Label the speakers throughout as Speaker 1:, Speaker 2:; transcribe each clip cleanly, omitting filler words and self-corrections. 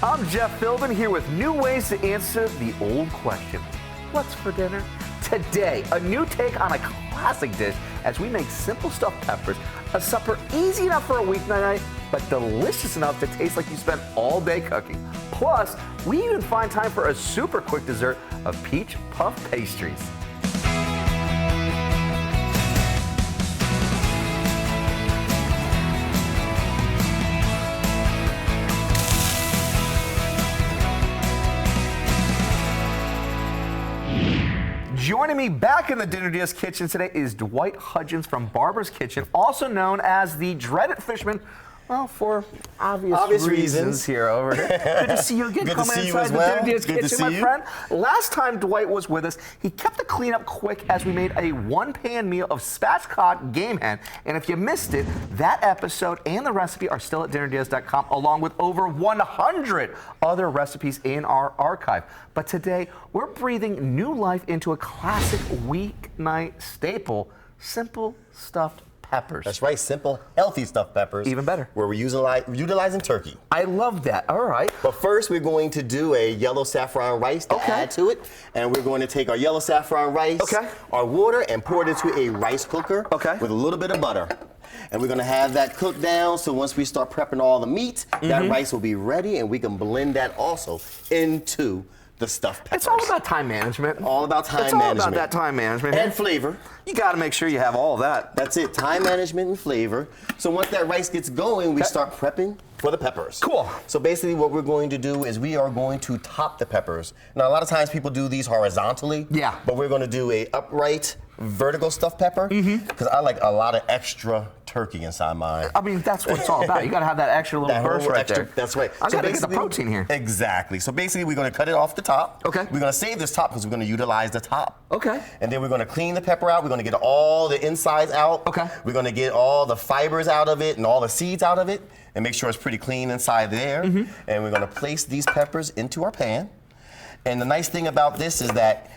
Speaker 1: I'm Jeff Philbin here with new ways to answer the old question. What's for dinner? Today, a new take on a classic dish as we make simple stuffed peppers, a supper easy enough for a weeknight, but delicious enough to taste like you spent all day cooking. Plus, we even find time for a super quick dessert of peach puff pastries. Joining me back in the Dinner Diaz kitchen today is Dwight Hudgens from Barbara's Kitchen, also known as the dreaded fisherman. Well, for obvious reasons here over here. Good to see you again.
Speaker 2: Good to see you as
Speaker 1: the
Speaker 2: well.
Speaker 1: Dinner Diaz
Speaker 2: Good to
Speaker 1: kitchen,
Speaker 2: see
Speaker 1: my
Speaker 2: you.
Speaker 1: friend. Last time Dwight was with us, he kept the cleanup quick as we made a one-pan meal of spatchcock game hen. And if you missed it, that episode and the recipe are still at dinnerdiaz.com, along with over 100 other recipes in our archive. But today, we're breathing new life into a classic weeknight staple: simple stuffed peppers.
Speaker 2: That's right, simple, healthy stuffed peppers.
Speaker 1: Even better.
Speaker 2: Where we're utilizing turkey.
Speaker 1: I love that. All right.
Speaker 2: But first, we're going to do a yellow saffron rice to add to it. And we're going to take our yellow saffron rice, our water, and pour it into a rice cooker with a little bit of butter. And we're going to have that cooked down, so once we start prepping all the meat, that rice will be ready, and we can blend that also into the stuffed peppers.
Speaker 1: It's all about time management.
Speaker 2: All about time
Speaker 1: It's
Speaker 2: management.
Speaker 1: all about that time management.
Speaker 2: And flavor.
Speaker 1: You got to make sure you have all of that.
Speaker 2: That's it, time management and flavor. So once that rice gets going, we start prepping for the peppers.
Speaker 1: Cool.
Speaker 2: So basically what we're going to do is we are going to top the peppers. Now a lot of times people do these horizontally.
Speaker 1: Yeah.
Speaker 2: But we're going to do a upright, vertical stuffed pepper. Because I like a lot of extra turkey inside mine.
Speaker 1: I mean, that's what it's all about. You got to have that extra little burst right there.
Speaker 2: That's right.
Speaker 1: I got to get the protein here.
Speaker 2: Exactly. So basically we're going to cut it off the top.
Speaker 1: Okay.
Speaker 2: We're going to save this top because we're going to utilize the top.
Speaker 1: Okay.
Speaker 2: And then we're going to clean the pepper out. We're going to get all the insides out.
Speaker 1: Okay.
Speaker 2: We're going to get all the fibers out of it and all the seeds out of it and make sure it's pretty clean inside there. And we're going to place these peppers into our pan. And the nice thing about this is that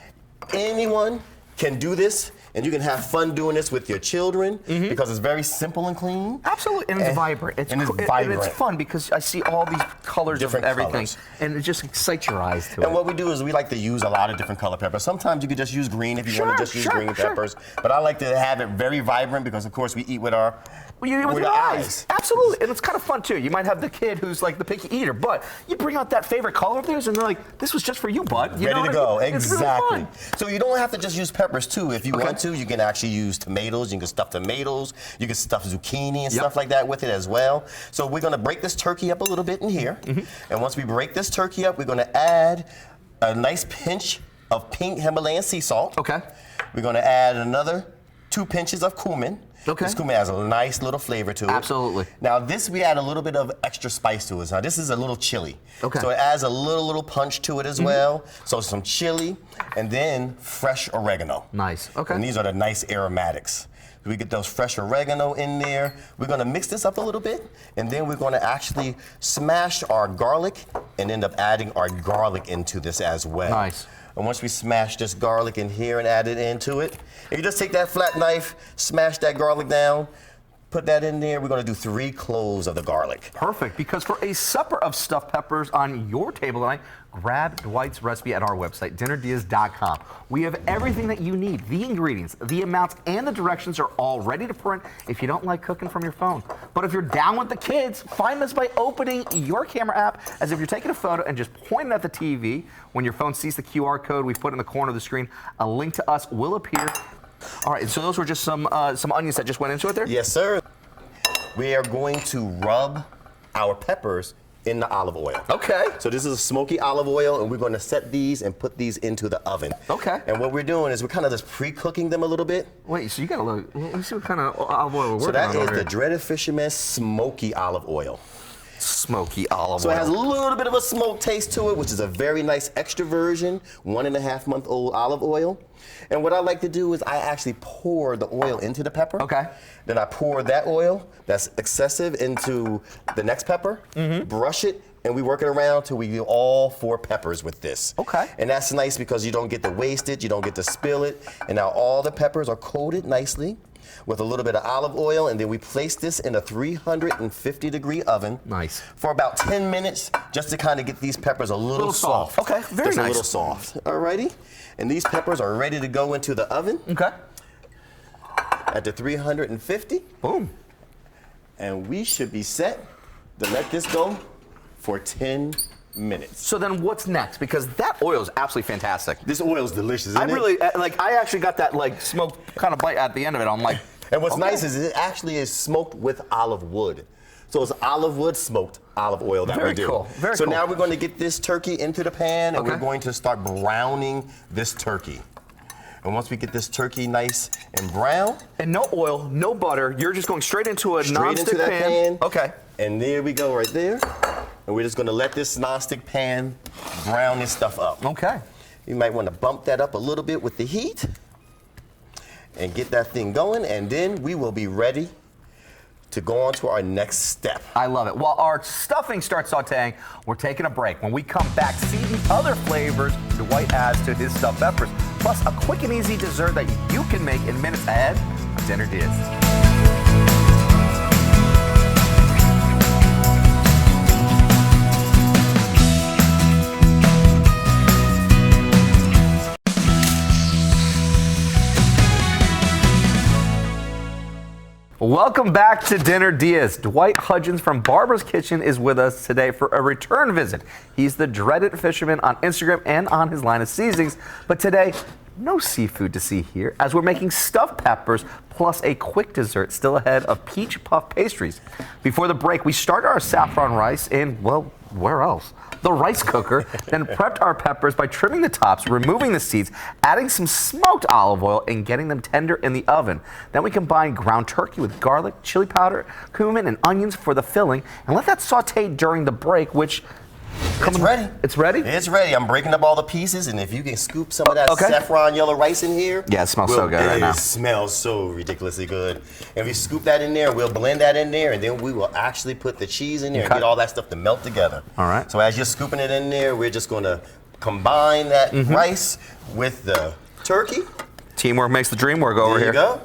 Speaker 2: anyone can do this, and you can have fun doing this with your children because it's very simple and clean.
Speaker 1: Absolutely, and it's vibrant.
Speaker 2: It's vibrant.
Speaker 1: And it's fun because I see all these colors
Speaker 2: Different
Speaker 1: of everything,
Speaker 2: colors.
Speaker 1: and it just excites your eyes to it.
Speaker 2: And what we do is we like to use a lot of different color peppers. Sometimes you could just use green if you want to just use green peppers. But I like to have it very vibrant because, of course, we eat with our
Speaker 1: with your eyes. Absolutely, and it's kind of fun too. You might have the kid who's like the picky eater, but you bring out that favorite color of theirs, and they're like, "This was just for you, bud." You
Speaker 2: Ready to go.
Speaker 1: It's
Speaker 2: Exactly.
Speaker 1: really fun.
Speaker 2: So you don't have to just use peppers too. If you want to, you can actually use tomatoes. You can stuff tomatoes. You can stuff zucchini and stuff like that with it as well. So we're going to break this turkey up a little bit in here. And once we break this turkey up, we're going to add a nice pinch of pink Himalayan sea salt.
Speaker 1: Okay.
Speaker 2: We're going to add another 2 pinches of cumin.
Speaker 1: Okay.
Speaker 2: This cumin has a nice little flavor to it.
Speaker 1: Absolutely.
Speaker 2: Now this, we add a little bit of extra spice to it. Now this is a little chili.
Speaker 1: Okay.
Speaker 2: So it adds a little punch to it as well. So some chili and then fresh oregano.
Speaker 1: Nice. Okay.
Speaker 2: And these are the nice aromatics. We get those fresh oregano in there. We're gonna mix this up a little bit, and then we're gonna actually smash our garlic and end up adding our garlic into this as well.
Speaker 1: Nice.
Speaker 2: And once we smash this garlic in here and add it into it, if you just take that flat knife, smash that garlic down, put that in there. We're going to do 3 cloves of the garlic.
Speaker 1: Perfect, because for a supper of stuffed peppers on your table tonight, grab Dwight's recipe at our website, dinnerdiaz.com. We have everything that you need. The ingredients, the amounts, and the directions are all ready to print if you don't like cooking from your phone. But if you're down with the kids, find us by opening your camera app as if you're taking a photo and just pointing at the TV. When your phone sees the QR code we put in the corner of the screen, a link to us will appear. All right, so those were just some onions that just went into it there?
Speaker 2: Yes, sir. We are going to rub our peppers in the olive oil.
Speaker 1: Okay.
Speaker 2: So this is a smoky olive oil, and we're going to set these and put these into the oven.
Speaker 1: Okay.
Speaker 2: And what we're doing is we're kind of just pre-cooking them a little bit.
Speaker 1: Wait, so you got to look. Let me see what kind of olive oil we're working
Speaker 2: So that
Speaker 1: on
Speaker 2: is
Speaker 1: over
Speaker 2: the
Speaker 1: here.
Speaker 2: Dreaded Fisherman's smoky olive oil.
Speaker 1: Smoky olive oil.
Speaker 2: So it has a little bit of a smoke taste to it, which is a very nice extra virgin, 1.5-month-old olive oil. And what I like to do is I actually pour the oil into the pepper.
Speaker 1: Okay.
Speaker 2: Then I pour that oil that's excessive into the next pepper, brush it, and we work it around till we do all 4 peppers with this.
Speaker 1: Okay.
Speaker 2: And that's nice because you don't get to waste it, you don't get to spill it. And now all the peppers are coated nicely with a little bit of olive oil, and then we place this in a 350-degree oven.
Speaker 1: Nice.
Speaker 2: For about 10 minutes, just to kind of get these peppers a little soft.
Speaker 1: Okay, very
Speaker 2: just
Speaker 1: nice.
Speaker 2: a little soft. Alrighty. And these peppers are ready to go into the oven.
Speaker 1: Okay.
Speaker 2: At the 350.
Speaker 1: Boom.
Speaker 2: And we should be set to let this go for 10 minutes.
Speaker 1: So then what's next? Because that oil is absolutely fantastic.
Speaker 2: This oil is delicious, isn't it?
Speaker 1: I really, I actually got that smoked kind of bite at the end of it. I'm like,
Speaker 2: and what's nice is it actually is smoked with olive wood. So it's olive wood smoked olive oil that we do.
Speaker 1: Very cool. Very
Speaker 2: so
Speaker 1: cool.
Speaker 2: now we're going to get this turkey into the pan, and we're going to start browning this turkey. And once we get this turkey nice and brown.
Speaker 1: And no oil, no butter. You're just going straight into a nonstick
Speaker 2: pan.
Speaker 1: Okay.
Speaker 2: And there we go right there. And we're just going to let this nonstick pan brown this stuff up.
Speaker 1: Okay.
Speaker 2: You might want to bump that up a little bit with the heat and get that thing going. And then we will be ready to go on to our next step.
Speaker 1: I love it. While our stuffing starts sauteing, we're taking a break. When we come back, see the other flavors Dwight adds to his stuffed peppers, plus a quick and easy dessert that you can make in minutes ahead on Dinner DeeAs. Welcome back to Dinner DeeAs. Dwight Hudgens from Barbara's Kitchen is with us today for a return visit. He's the dreaded fisherman on Instagram and on his line of seasonings. But today, no seafood to see here, as we're making stuffed peppers plus a quick dessert still ahead of peach puff pastries. Before the break, we started our saffron rice in, well, where else? The rice cooker, then prepped our peppers by trimming the tops, removing the seeds, adding some smoked olive oil, and getting them tender in the oven. Then we combine ground turkey with garlic, chili powder, cumin, and onions for the filling, and let that saute during the break, which...
Speaker 2: It's ready.
Speaker 1: It's ready?
Speaker 2: It's ready. I'm breaking up all the pieces, and if you can scoop some of that saffron yellow rice in here.
Speaker 1: Yeah, it smells so good right now.
Speaker 2: It smells so ridiculously good. And we scoop that in there, we'll blend that in there, and then we will actually put the cheese in there and get all that stuff to melt together.
Speaker 1: All right.
Speaker 2: So as you're scooping it in there, we're just going to combine that rice with the turkey.
Speaker 1: Teamwork makes the dream work over here.
Speaker 2: There you go.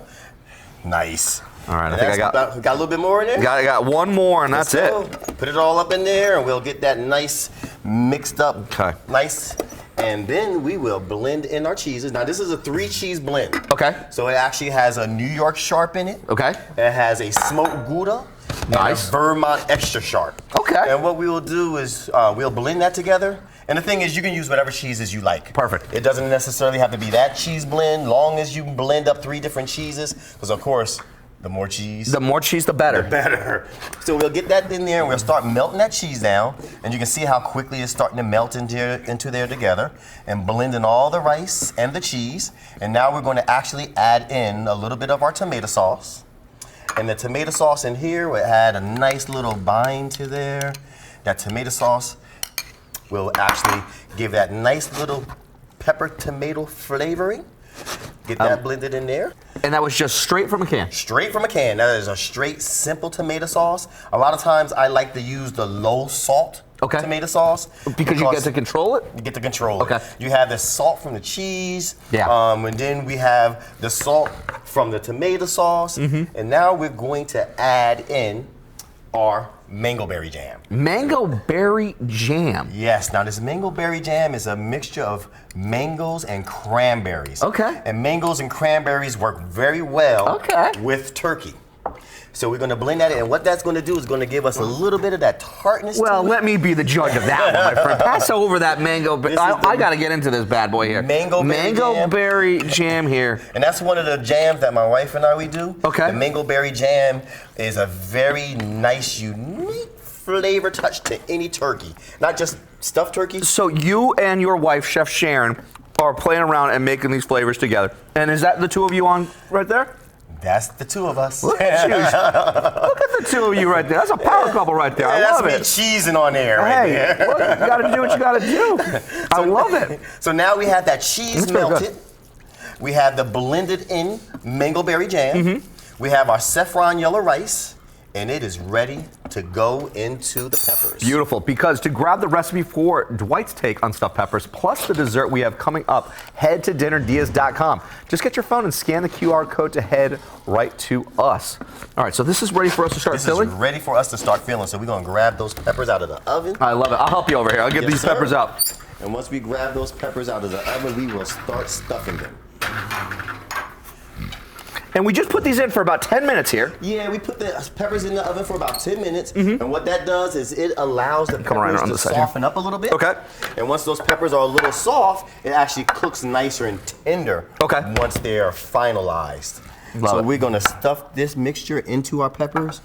Speaker 2: Nice.
Speaker 1: All right, I think I got
Speaker 2: a little bit more in there?
Speaker 1: I got one more, and that's it.
Speaker 2: Put it all up in there, and we'll get that nice mixed up.
Speaker 1: Okay.
Speaker 2: Nice. And then we will blend in our cheeses. Now, this is a 3-cheese blend.
Speaker 1: Okay.
Speaker 2: So it actually has a New York sharp in it.
Speaker 1: Okay.
Speaker 2: It has a smoked Gouda.
Speaker 1: Nice.
Speaker 2: And a Vermont extra sharp.
Speaker 1: Okay.
Speaker 2: And what we will do is we'll blend that together. And the thing is, you can use whatever cheeses you like.
Speaker 1: Perfect.
Speaker 2: It doesn't necessarily have to be that cheese blend, long as you blend up 3 different cheeses. Because, of course, the more cheese.
Speaker 1: The more cheese, the better.
Speaker 2: The better. So we'll get that in there, and we'll start melting that cheese down. And you can see how quickly it's starting to melt into there together. And blending all the rice and the cheese. And now we're going to actually add in a little bit of our tomato sauce. And the tomato sauce in here will add a nice little bind to there. That tomato sauce will actually give that nice little pepper tomato flavoring. Get that blended in there.
Speaker 1: And that was just straight from a can?
Speaker 2: Straight from a can. That is a straight, simple tomato sauce. A lot of times I like to use the low salt tomato sauce.
Speaker 1: Because you get to control it?
Speaker 2: You get to control it.
Speaker 1: Okay.
Speaker 2: You have the salt from the cheese.
Speaker 1: Yeah.
Speaker 2: And then we have the salt from the tomato sauce. And now we're going to add in our mango berry jam.
Speaker 1: Mango berry jam.
Speaker 2: Yes. Now this mango berry jam is a mixture of mangoes and cranberries.
Speaker 1: Okay.
Speaker 2: And mangoes and cranberries work very well with turkey. So we're going to blend that in, and what that's going to do is going to give us a little bit of that tartness.
Speaker 1: Well,
Speaker 2: to it.
Speaker 1: let me be the judge of that one, my friend. Pass over that mango. I got to get into this bad boy here.
Speaker 2: Mango
Speaker 1: berry jam here.
Speaker 2: And that's one of the jams that my wife and we do.
Speaker 1: Okay.
Speaker 2: The mango berry jam is a very nice, unique flavor touch to any turkey, not just stuffed turkey.
Speaker 1: So you and your wife, Chef Sharon, are playing around and making these flavors together. And is that the two of you on right there?
Speaker 2: That's the two of us.
Speaker 1: Look at you. Look at the two of you right there. That's a power couple right there. I love it.
Speaker 2: That's me cheesing on there right there.
Speaker 1: Look, you got to do what you got to do. I love it.
Speaker 2: So now we have that cheese melted. We have the blended in mango berry jam. We have our saffron yellow rice. and it is ready to go into the peppers.
Speaker 1: Beautiful, because to grab the recipe for Dwight's take on stuffed peppers, plus the dessert we have coming up, head to dinnerdeas.com. Just get your phone and scan the QR code to head right to us. All right, so this is ready for us to start filling?
Speaker 2: This is ready for us to start filling, so we're gonna grab those peppers out of the oven.
Speaker 1: I love it. I'll help you over here. I'll get these peppers out.
Speaker 2: And once we grab those peppers out of the oven, we will start stuffing them.
Speaker 1: And we just put these in for about 10 minutes here.
Speaker 2: Yeah, we put the peppers in the oven for about 10 minutes. And what that does is it allows the peppers to soften up a little bit.
Speaker 1: Okay.
Speaker 2: And once those peppers are a little soft, it actually cooks nicer and tender once they are finalized. So we're gonna stuff this mixture into our peppers,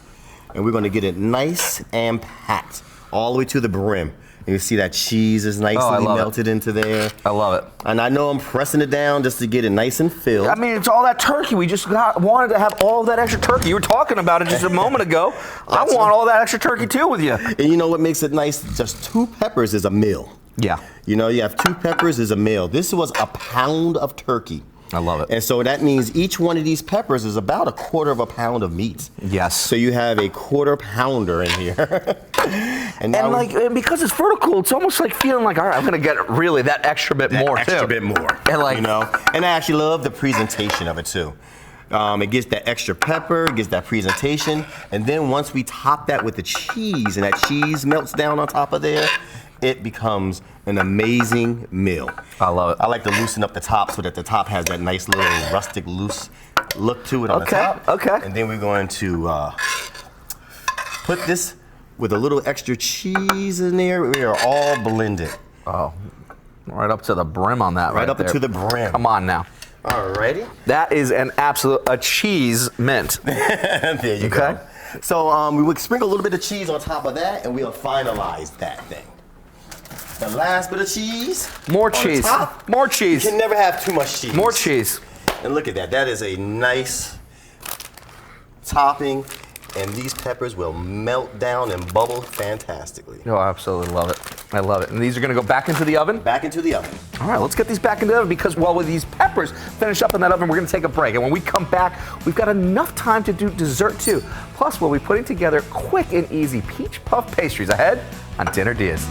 Speaker 2: and we're gonna get it nice and packed all the way to the brim. And you see that cheese is nicely melted into there.
Speaker 1: I love it.
Speaker 2: And I know I'm pressing it down just to get it nice and filled.
Speaker 1: I mean, it's all that turkey. We just wanted to have all of that extra turkey. You were talking about it just a moment ago. I want all that extra turkey too with you.
Speaker 2: And you know what makes it nice? Just 2 peppers is a meal.
Speaker 1: Yeah.
Speaker 2: You know, you have 2 peppers is a meal. This was a pound of turkey.
Speaker 1: I love it.
Speaker 2: And so that means each one of these peppers is about a quarter of a pound of meat.
Speaker 1: Yes.
Speaker 2: So you have a quarter pounder in here.
Speaker 1: and because it's vertical, it's almost like feeling like, all right, I'm gonna get really that extra bit more too.
Speaker 2: Extra bit more.
Speaker 1: And like,
Speaker 2: you know, and I actually love the presentation of it too. It gets that extra pepper, it gets that presentation, and then once we top that with the cheese, and that cheese melts down on top of there, it becomes an amazing meal.
Speaker 1: I love it.
Speaker 2: I like to loosen up the top so that the top has that nice little rustic, loose look to it on the top.
Speaker 1: Okay.
Speaker 2: And then we're going to put this with a little extra cheese in there. We are all blended.
Speaker 1: Oh, right up to the brim on that.
Speaker 2: Right up
Speaker 1: there.
Speaker 2: to the brim.
Speaker 1: Come on now.
Speaker 2: Alrighty.
Speaker 1: That is a cheese mint.
Speaker 2: There you go. So we would sprinkle a little bit of cheese on top of that, and we'll finalize that thing. The last bit of cheese.
Speaker 1: More cheese. More cheese.
Speaker 2: You can never have too much cheese.
Speaker 1: More cheese.
Speaker 2: And look at that. That is a nice topping, and these peppers will melt down and bubble fantastically.
Speaker 1: Oh, I absolutely love it. I love it. And these are going to go back into the oven?
Speaker 2: Back into the oven.
Speaker 1: All right, let's get these back into the oven, because while these peppers finish up in that oven, we're going to take a break. And when we come back, we've got enough time to do dessert too. Plus, we'll be putting together quick and easy peach puff pastries ahead on Dinner Diaz.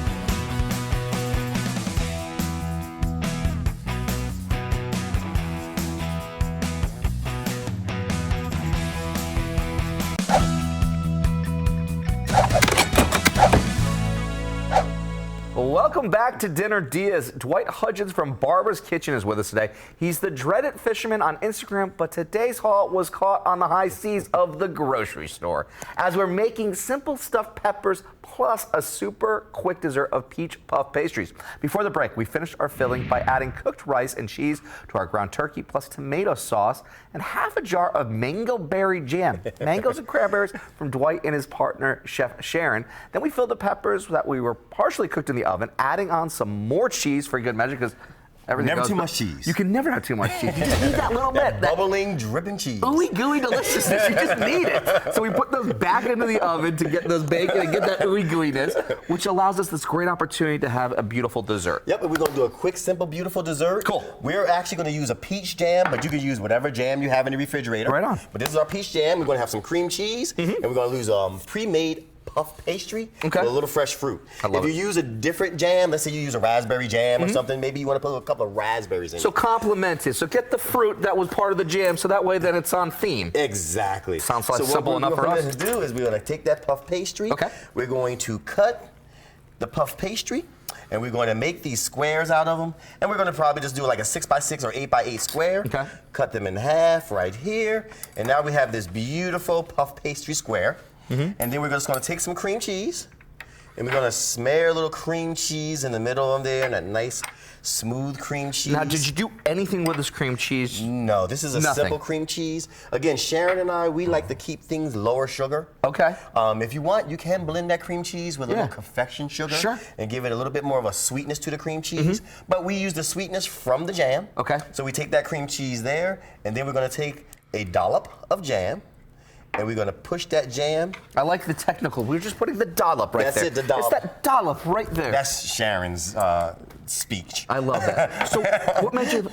Speaker 1: Welcome back to Dinner Diaz. Dwight Hudgens from Barbara's Kitchen is with us today. He's the dreaded fisherman on Instagram, but today's haul was caught on the high seas of the grocery store, as we're making simple stuffed peppers plus a super quick dessert of peach puff pastries. Before the break, we finished our filling by adding cooked rice and cheese to our ground turkey plus tomato sauce and half a jar of mango berry jam, mangoes and cranberries from Dwight and his partner, Chef Sharon. Then we filled the peppers that we were partially cooked in the oven, adding on some more cheese for good measure, because everything
Speaker 2: never
Speaker 1: goes,
Speaker 2: too much cheese.
Speaker 1: You can never have too much cheese. You just need that little bit. That
Speaker 2: bubbling, dripping cheese.
Speaker 1: ooey gooey deliciousness. You just need it. So we put those back into the oven to get those bacon and get that ooey gooiness, which allows us this great opportunity to have a beautiful dessert.
Speaker 2: Yep, and we're going to do a quick, simple, beautiful dessert.
Speaker 1: Cool.
Speaker 2: We're actually going to use a peach jam, but you can use whatever jam you have in the refrigerator.
Speaker 1: Right on.
Speaker 2: But this is our peach jam. We're going to have some cream cheese, and we're going to use pre-made puff pastry with a little fresh fruit. If you use a different jam, let's say you use a raspberry jam or something, maybe you want to put a couple of raspberries in it.
Speaker 1: So complement it. So get the fruit that was part of the jam, so that way then it's on theme.
Speaker 2: Exactly.
Speaker 1: Sounds like simple enough for us.
Speaker 2: What we're going to do is we're going to take that puff pastry. We're going to cut the puff pastry, and we're going to make these squares out of them. And we're going to probably just do like a 6x6 or 8x8 square. Cut them in half right here. And now we have this beautiful puff pastry square. And then we're just going to take some cream cheese, and we're going to smear a little cream cheese in the middle of there, and that nice smooth cream cheese.
Speaker 1: Now, did you do anything with this cream cheese?
Speaker 2: No, this is a simple cream cheese. Again, Sharon and I, we like to keep things lower sugar. If you want, you can blend that cream cheese with a little confection sugar and give it a little bit more of a sweetness to the cream cheese. But we use the sweetness from the jam. So we take that cream cheese there, and then we're going to take a dollop of jam, and we're going to push that jam.
Speaker 1: I like the technical. We're just putting the dollop right there.
Speaker 2: That's it, the dollop.
Speaker 1: It's that dollop right there.
Speaker 2: That's Sharon's speech.
Speaker 1: I love that. So what made you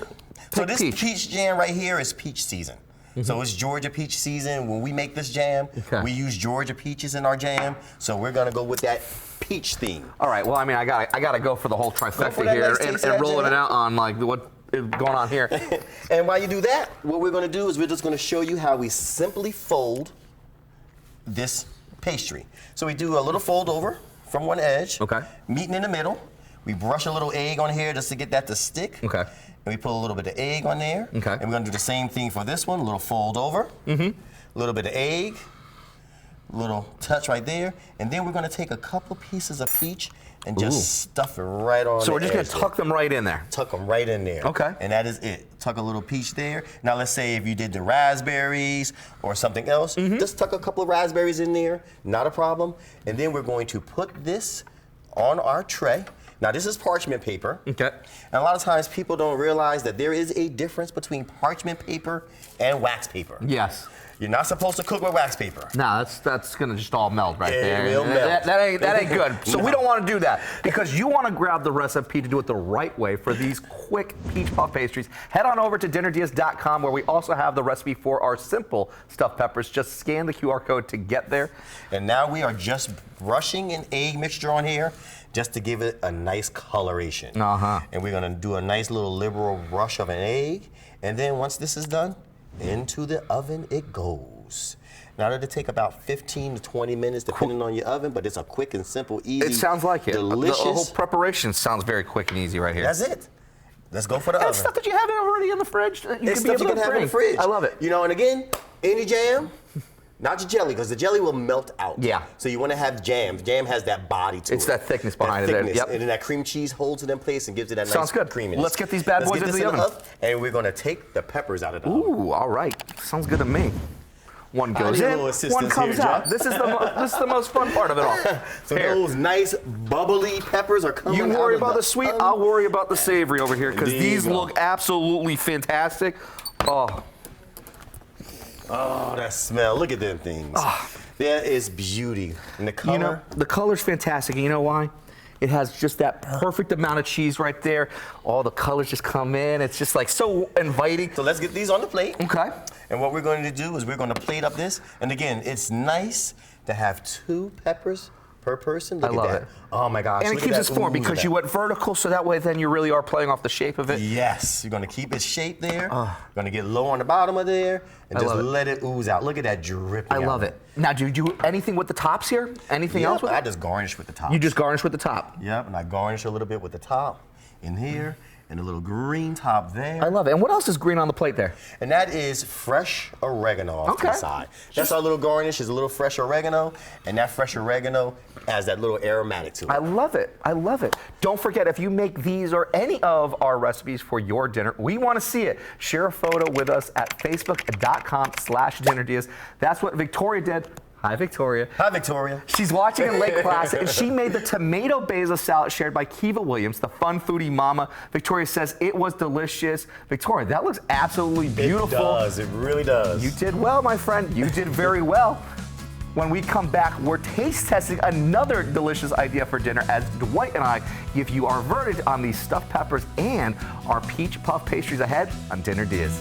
Speaker 2: So this peach jam right here is peach season. So it's Georgia peach season. When we make this jam, we use Georgia peaches in our jam. So we're gonna go with that peach theme.
Speaker 1: All right. Well, I mean, I gotta go for the whole trifecta here and rolling it out on like what is going on here.
Speaker 2: And while you do that, what we're gonna do is we're just gonna show you how we simply fold this pastry. So we do a little fold over from one edge, meeting in the middle. We brush a little egg on here just to get that to stick. And we put a little bit of egg on there. And we're gonna do the same thing for this one, a little fold over, a little bit of egg, a little touch right there. And then we're gonna take a couple pieces of peach and just stuff it right on.
Speaker 1: So we're just gonna tuck them right in there.
Speaker 2: Tuck them right in there. And that is it. Tuck a little peach there. Now let's say if you did the raspberries or something else, just tuck a couple of raspberries in there, not a problem. And then we're going to put this on our tray. Now this is parchment paper. And a lot of times people don't realize that there is a difference between parchment paper and wax paper.
Speaker 1: Yes.
Speaker 2: You're not supposed to cook with wax paper.
Speaker 1: No, that's gonna just all melt right there.
Speaker 2: It will melt.
Speaker 1: That ain't good. So we don't want to do that because you want to grab the recipe to do it the right way for these quick peach puff pastries. Head on over to dinnerdeas.com where we also have the recipe for our simple stuffed peppers. Just scan the QR code to get there.
Speaker 2: And now we are just brushing an egg mixture on here just to give it a nice coloration. And we're gonna do a nice little liberal rush of an egg. And then once this is done, into the oven it goes. Now it'll take about 15 to 20 minutes depending on your oven, but it's a quick and simple, easy,
Speaker 1: It sounds like it.
Speaker 2: delicious.
Speaker 1: The whole preparation sounds very quick and easy right here.
Speaker 2: That's it. Let's go for the oven.
Speaker 1: It's stuff that you have already in the fridge.
Speaker 2: It's stuff you can have in the fridge.
Speaker 1: I love it.
Speaker 2: You know, and again, any jam, not your jelly, because the jelly will melt out. So you want to have jam. Jam has that body to it.
Speaker 1: It's that thickness behind it.
Speaker 2: And then that cream cheese holds it in place and gives it that nice creaminess.
Speaker 1: Let's get these bad boys into the oven.
Speaker 2: And we're going to take the peppers out of the oven.
Speaker 1: Ooh, all right. Sounds good to me. One goes in, one comes out. This is the most fun part of it all.
Speaker 2: So those nice bubbly peppers are coming out.
Speaker 1: You worry about the sweet, I'll worry about the savory over here because these look absolutely fantastic.
Speaker 2: Oh, that smell. Look at them things. There is beauty. And the color.
Speaker 1: You know, the color's fantastic. And you know why? It has just that perfect amount of cheese right there. All the colors just come in. It's just like so inviting.
Speaker 2: So let's get these on the plate. And what we're going to do is we're going to plate up this. And again, it's nice to have 2 peppers per person. Look at that. Oh my gosh.
Speaker 1: And it keeps its form because you went vertical, so that way then you really are playing off the shape of it.
Speaker 2: Yes, you're gonna keep its shape there. You're gonna get low on the bottom of there and just let it ooze out. Look at that dripping.
Speaker 1: I love it. Now, do you do anything with the tops here? Anything else with it?
Speaker 2: I just garnish with the top.
Speaker 1: You just garnish with the top?
Speaker 2: Yep, and I garnish a little bit with the top in here. And a little green top there.
Speaker 1: I love it. And what else is green on the plate there?
Speaker 2: And that is fresh oregano off to the side. That's our little garnish, is a little fresh oregano, and that fresh oregano has that little aromatic to it.
Speaker 1: I love it. I love it. Don't forget, if you make these or any of our recipes for your dinner, we want to see it. Share a photo with us at facebook.com/dinnerdeas. That's what Victoria did. Hi, Victoria.
Speaker 2: Hi, Victoria.
Speaker 1: She's watching in late class, and she made the tomato basil salad shared by Kiva Williams, the fun foodie mama. Victoria says it was delicious. Victoria, that looks absolutely beautiful.
Speaker 2: It does. It really does.
Speaker 1: You did well, my friend. You did very well. When we come back, we're taste testing another delicious idea for dinner as Dwight and I give you our verdict on these stuffed peppers and our peach puff pastries ahead on Dinner Diaz.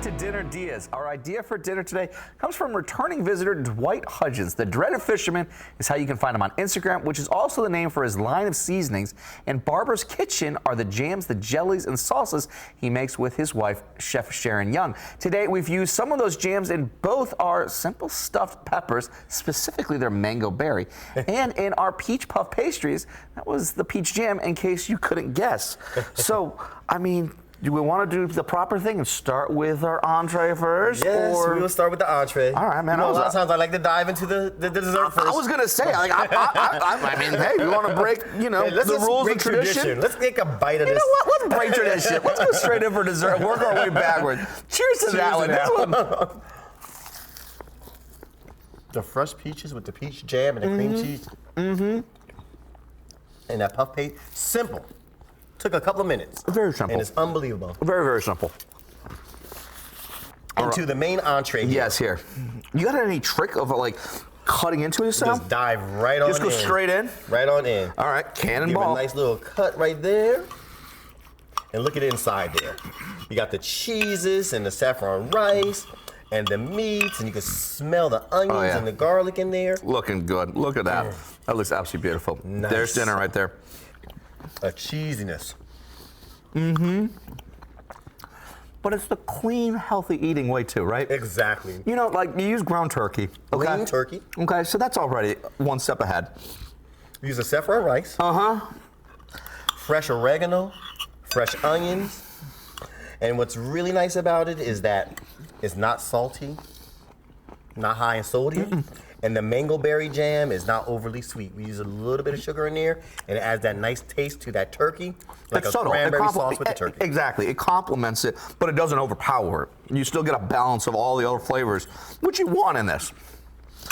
Speaker 1: To Dinner Diaz. Our idea for dinner today comes from returning visitor Dwight Hudgens. The Dreaded Fisherman is how you can find him on Instagram, which is also the name for his line of seasonings. And Barber's Kitchen are the jams, the jellies, and salsas he makes with his wife, Chef Sharon Young. Today, we've used some of those jams in both our simple stuffed peppers, specifically their mango berry, and in our peach puff pastries. That was the peach jam, in case you couldn't guess. So, I mean, do we want to do the proper thing and start with our entree first?
Speaker 2: Yes, we will start with the entree.
Speaker 1: All right, man.
Speaker 2: You know, a lot of times I like to dive into the dessert first.
Speaker 1: I was going to say, like, I mean, hey, we want to break, you know, the rules and tradition.
Speaker 2: Let's take a bite of this.
Speaker 1: You know what? Let's break tradition. Let's go straight in for dessert and work our way backwards. Cheers to that one.
Speaker 2: The fresh peaches with the peach jam and the cream cheese. And that puff paste. Simple. Took a couple of minutes.
Speaker 1: Very simple.
Speaker 2: And it's unbelievable.
Speaker 1: Very, very simple.
Speaker 2: into the main entree here.
Speaker 1: Yes, here. You got any trick of like cutting into it, Sam?
Speaker 2: Just dive right on in.
Speaker 1: Just go straight in?
Speaker 2: Right on in.
Speaker 1: All right, cannonball.
Speaker 2: Give it a nice little cut right there. And look at it inside there. You got the cheeses and the saffron rice and the meats, and you can smell the onions and the garlic in there.
Speaker 1: Looking good. Look at that. That looks absolutely beautiful.
Speaker 2: Nice.
Speaker 1: There's dinner right there.
Speaker 2: A cheesiness.
Speaker 1: But it's the clean, healthy eating way too, right?
Speaker 2: Exactly.
Speaker 1: You know, like you use ground turkey. Okay?
Speaker 2: Lean turkey.
Speaker 1: Okay, so that's already one step ahead.
Speaker 2: Use the saffron rice. Fresh oregano, fresh onions. And what's really nice about it is that it's not salty, not high in sodium. And the mango berry jam is not overly sweet. We use a little bit of sugar in there, and it adds that nice taste to that turkey, like
Speaker 1: It's
Speaker 2: a
Speaker 1: subtle.
Speaker 2: cranberry sauce with the turkey.
Speaker 1: Exactly. It complements it, but it doesn't overpower it. You still get a balance of all the other flavors, which you want in this.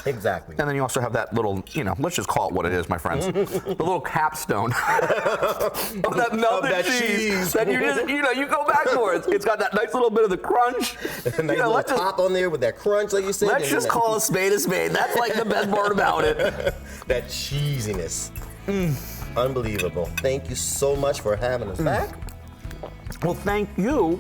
Speaker 2: Exactly.
Speaker 1: And then you also have that little, you know, let's just call it what it is, my friends. The little capstone of that melted cheese that you just, you know, you go back for it. It's got that nice little bit of the crunch.
Speaker 2: A nice little top on there with that crunch, like you said.
Speaker 1: Let's just call a spade a spade. That's like the best part about it.
Speaker 2: That cheesiness. Unbelievable. Thank you so much for having us back.
Speaker 1: Well, thank you,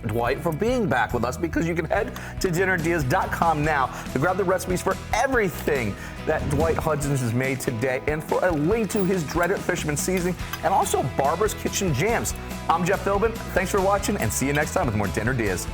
Speaker 1: Dwight, for being back with us, because you can head to dinnerdeas.com now to grab the recipes for everything that Dwight Hudson's has made today, and for a link to his dreaded fisherman seasoning and also Barbara's Kitchen Jams. I'm Jeff Philbin. Thanks for watching, and see you next time with more Dinner Deas.